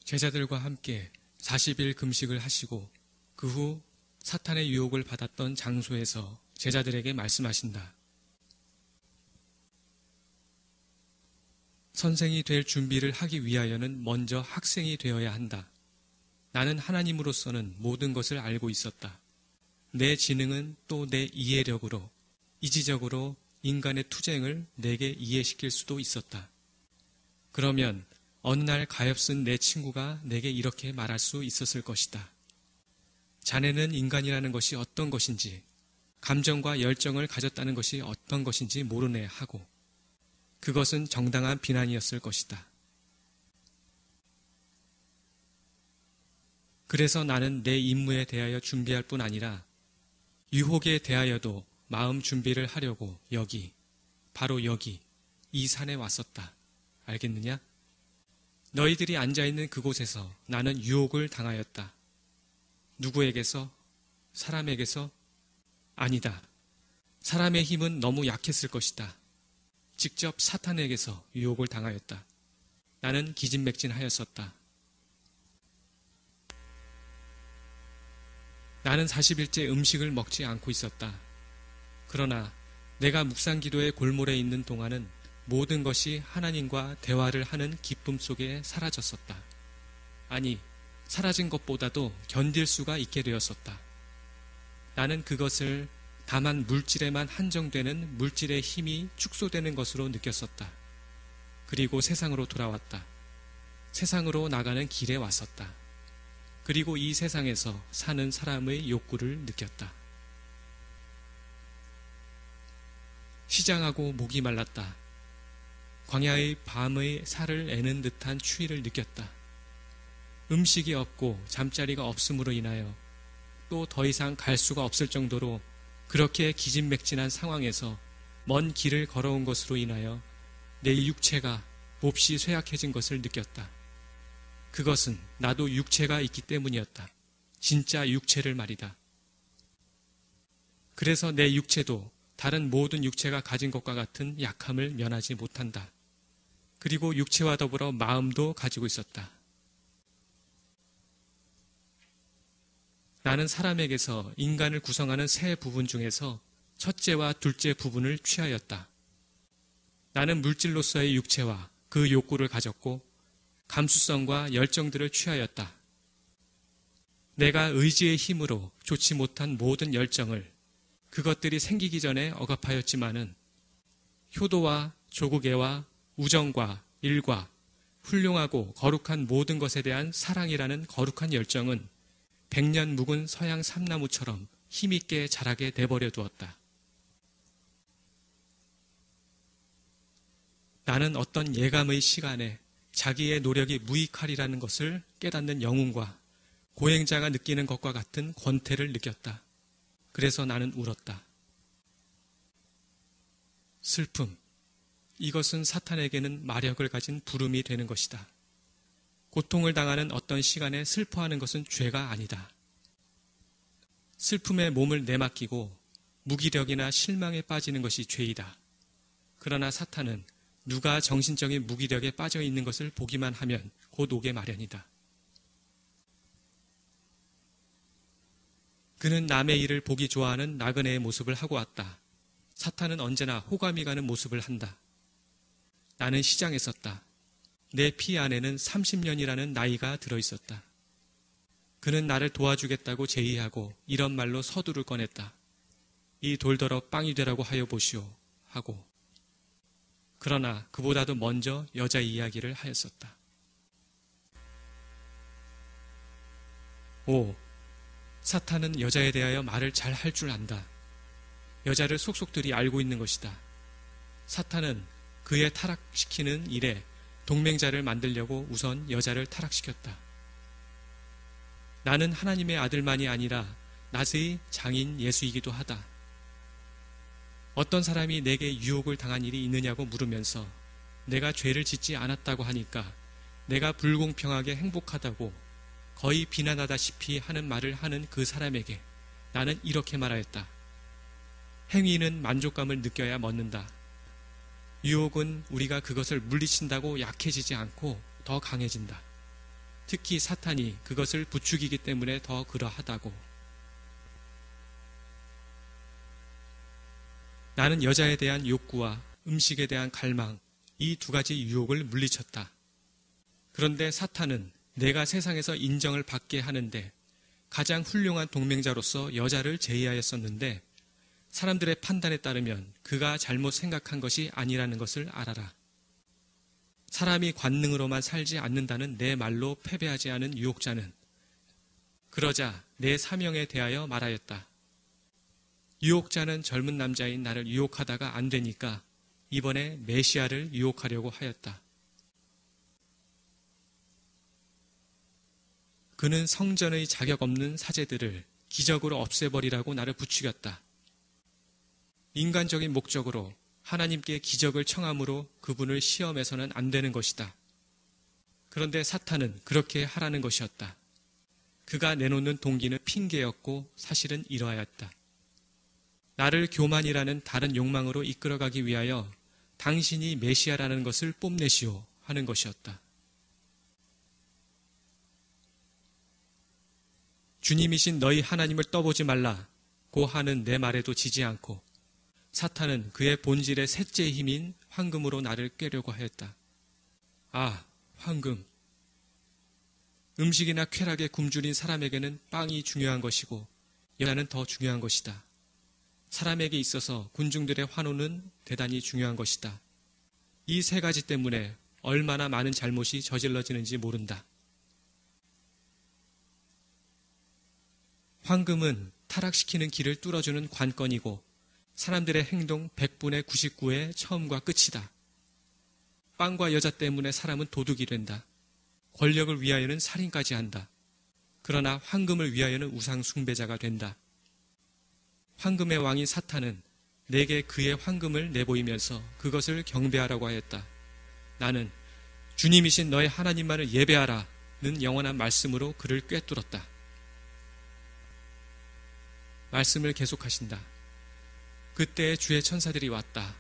제자들과 함께 40일 금식을 하시고 그 후 사탄의 유혹을 받았던 장소에서 제자들에게 말씀하신다. 선생이 될 준비를 하기 위하여는 먼저 학생이 되어야 한다. 나는 하나님으로서는 모든 것을 알고 있었다. 내 지능은 또 내 이해력으로 이지적으로 인간의 투쟁을 내게 이해시킬 수도 있었다. 그러면 어느 날 가엾은 내 친구가 내게 이렇게 말할 수 있었을 것이다. 자네는 인간이라는 것이 어떤 것인지, 감정과 열정을 가졌다는 것이 어떤 것인지 모르네 하고, 그것은 정당한 비난이었을 것이다. 그래서 나는 내 임무에 대하여 준비할 뿐 아니라 유혹에 대하여도 마음 준비를 하려고 바로 여기, 이 산에 왔었다. 알겠느냐? 너희들이 앉아있는 그곳에서 나는 유혹을 당하였다. 누구에게서? 사람에게서? 아니다. 사람의 힘은 너무 약했을 것이다. 직접 사탄에게서 유혹을 당하였다. 나는 기진맥진하였었다. 나는 40일째 음식을 먹지 않고 있었다. 그러나 내가 묵상기도의 골몰에 있는 동안은 모든 것이 하나님과 대화를 하는 기쁨 속에 사라졌었다. 아니, 사라진 것보다도 견딜 수가 있게 되었었다. 나는 그것을 다만 물질에만 한정되는 물질의 힘이 축소되는 것으로 느꼈었다. 그리고 세상으로 돌아왔다. 세상으로 나가는 길에 왔었다. 그리고 이 세상에서 사는 사람의 욕구를 느꼈다. 시장하고 목이 말랐다. 광야의 밤의 살을 애는 듯한 추위를 느꼈다. 음식이 없고 잠자리가 없음으로 인하여 또 더 이상 갈 수가 없을 정도로 그렇게 기진맥진한 상황에서 먼 길을 걸어온 것으로 인하여 내 육체가 몹시 쇠약해진 것을 느꼈다. 그것은 나도 육체가 있기 때문이었다. 진짜 육체를 말이다. 그래서 내 육체도 다른 모든 육체가 가진 것과 같은 약함을 면하지 못한다. 그리고 육체와 더불어 마음도 가지고 있었다. 나는 사람에게서 인간을 구성하는 세 부분 중에서 첫째와 둘째 부분을 취하였다. 나는 물질로서의 육체와 그 욕구를 가졌고 감수성과 열정들을 취하였다. 내가 의지의 힘으로 좋지 못한 모든 열정을 그것들이 생기기 전에 억압하였지만은 효도와 조국애와 우정과 일과 훌륭하고 거룩한 모든 것에 대한 사랑이라는 거룩한 열정은 100년 묵은 서양 삼나무처럼 힘있게 자라게 내버려 두었다. 나는 어떤 예감의 시간에 자기의 노력이 무익하리라는 것을 깨닫는 영웅과 고행자가 느끼는 것과 같은 권태를 느꼈다. 그래서 나는 울었다. 슬픔. 이것은 사탄에게는 마력을 가진 부름이 되는 것이다. 고통을 당하는 어떤 시간에 슬퍼하는 것은 죄가 아니다. 슬픔에 몸을 내맡기고 무기력이나 실망에 빠지는 것이 죄이다. 그러나 사탄은 누가 정신적인 무기력에 빠져 있는 것을 보기만 하면 곧 오게 마련이다. 그는 남의 일을 보기 좋아하는 나그네의 모습을 하고 왔다. 사탄은 언제나 호감이 가는 모습을 한다. 나는 시장에 섰다. 내 피 안에는 30년이라는 나이가 들어있었다. 그는 나를 도와주겠다고 제의하고 이런 말로 서두를 꺼냈다. 이 돌더러 빵이 되라고 하여 보시오 하고. 그러나 그보다도 먼저 여자 이야기를 하였었다. 오, 사탄은 여자에 대하여 말을 잘 할 줄 안다. 여자를 속속들이 알고 있는 것이다. 사탄은 그의 타락시키는 일에 동맹자를 만들려고 우선 여자를 타락시켰다. 나는 하나님의 아들만이 아니라 낫의 장인 예수이기도 하다. 어떤 사람이 내게 유혹을 당한 일이 있느냐고 물으면서 내가 죄를 짓지 않았다고 하니까 내가 불공평하게 행복하다고 거의 비난하다시피 하는 말을 하는 그 사람에게 나는 이렇게 말하였다. 행위는 만족감을 느껴야 멎는다. 유혹은 우리가 그것을 물리친다고 약해지지 않고 더 강해진다. 특히 사탄이 그것을 부추기기 때문에 더 그러하다고. 나는 여자에 대한 욕구와 음식에 대한 갈망, 이 두 가지 유혹을 물리쳤다. 그런데 사탄은 내가 세상에서 인정을 받게 하는데 가장 훌륭한 동맹자로서 여자를 제의하였었는데 사람들의 판단에 따르면 그가 잘못 생각한 것이 아니라는 것을 알아라. 사람이 관능으로만 살지 않는다는 내 말로 패배하지 않은 유혹자는 그러자 내 사명에 대하여 말하였다. 유혹자는 젊은 남자인 나를 유혹하다가 안 되니까 이번에 메시아를 유혹하려고 하였다. 그는 성전의 자격 없는 사제들을 기적으로 없애버리라고 나를 부추겼다. 인간적인 목적으로 하나님께 기적을 청함으로 그분을 시험해서는 안 되는 것이다. 그런데 사탄은 그렇게 하라는 것이었다. 그가 내놓는 동기는 핑계였고 사실은 이러하였다. 나를 교만이라는 다른 욕망으로 이끌어가기 위하여 당신이 메시아라는 것을 뽐내시오 하는 것이었다. 주님이신 너희 하나님을 떠보지 말라고 하는 내 말에도 지지 않고 사탄은 그의 본질의 셋째 힘인 황금으로 나를 꿰려고 하였다. 아, 황금. 음식이나 쾌락에 굶주린 사람에게는 빵이 중요한 것이고 여자는 더 중요한 것이다. 사람에게 있어서 군중들의 환호는 대단히 중요한 것이다. 이 세 가지 때문에 얼마나 많은 잘못이 저질러지는지 모른다. 황금은 타락시키는 길을 뚫어주는 관건이고 사람들의 행동 100분의 99의 처음과 끝이다. 빵과 여자 때문에 사람은 도둑이 된다. 권력을 위하여는 살인까지 한다. 그러나 황금을 위하여는 우상 숭배자가 된다. 황금의 왕인 사탄은 내게 그의 황금을 내보이면서 그것을 경배하라고 하였다. 나는 주님이신 너의 하나님만을 예배하라는 영원한 말씀으로 그를 꿰뚫었다. 말씀을 계속하신다. 그때 주의 천사들이 왔다.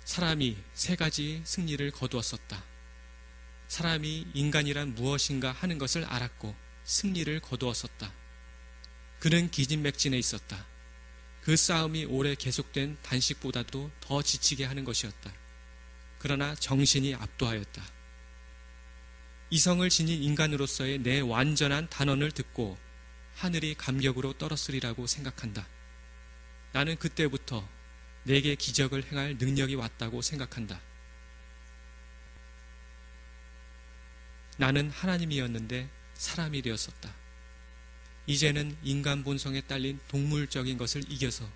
사람이 세 가지 승리를 거두었었다. 사람이 인간이란 무엇인가 하는 것을 알았고 승리를 거두었었다. 그는 기진맥진해 있었다. 그 싸움이 오래 계속된 단식보다도 더 지치게 하는 것이었다. 그러나 정신이 압도하였다. 이성을 지닌 인간으로서의 내 완전한 단언을 듣고 하늘이 감격으로 떨었으리라고 생각한다. 나는 그때부터 내게 기적을 행할 능력이 왔다고 생각한다. 나는 하나님이었는데 사람이 되었었다. 이제는 인간 본성에 딸린 동물적인 것을 이겨서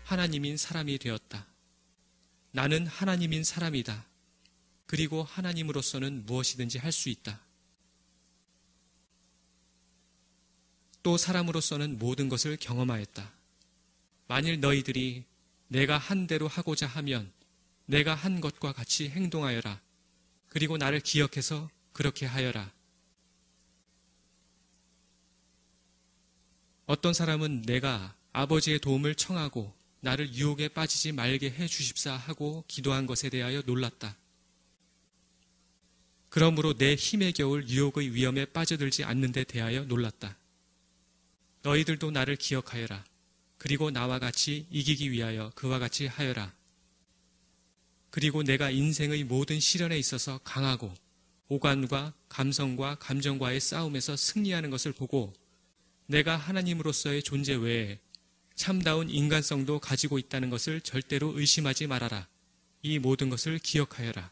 하나님인 사람이 되었다. 나는 하나님인 사람이다. 그리고 하나님으로서는 무엇이든지 할 수 있다. 또 사람으로서는 모든 것을 경험하였다. 만일 너희들이 내가 한 대로 하고자 하면 내가 한 것과 같이 행동하여라. 그리고 나를 기억해서 그렇게 하여라. 어떤 사람은 내가 아버지의 도움을 청하고 나를 유혹에 빠지지 말게 해 주십사 하고 기도한 것에 대하여 놀랐다. 그러므로 내 힘에 겨울 유혹의 위험에 빠져들지 않는 데 대하여 놀랐다. 너희들도 나를 기억하여라. 그리고 나와 같이 이기기 위하여 그와 같이 하여라. 그리고 내가 인생의 모든 시련에 있어서 강하고 오감과 감성과 감정과의 싸움에서 승리하는 것을 보고 내가 하나님으로서의 존재 외에 참다운 인간성도 가지고 있다는 것을 절대로 의심하지 말아라. 이 모든 것을 기억하여라.